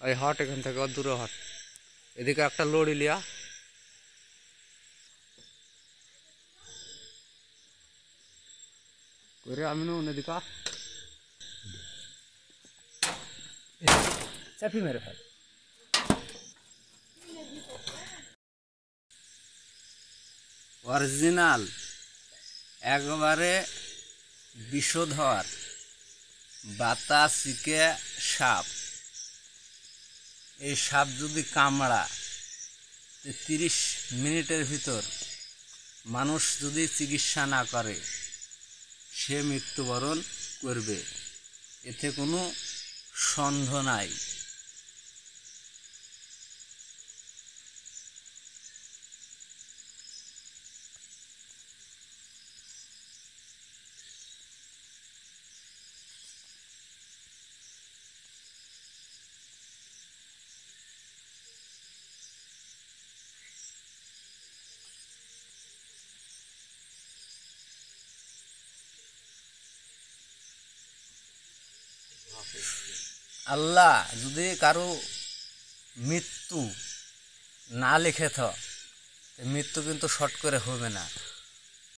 ওই হট এখান থেকে দূরে হট। এদিকে একটা লড়ি লিয়া করে আমি এদিকে চাপি মেরে ফেল। অরিজিনাল একবারে বিষধর বাতাসিকে সাপ। এই সাপ যদি কামড়া 30 মিনিটের ভিতর মানুষ যদি চিকিৎসা না করে সে মৃত্যুবরণ করবে, এতে কোনো সন্দেহ নাই। আল্লাহ যদি কারো মৃত্যু না লিখে মৃত্যু কিন্তু শর্ট করে হবে না।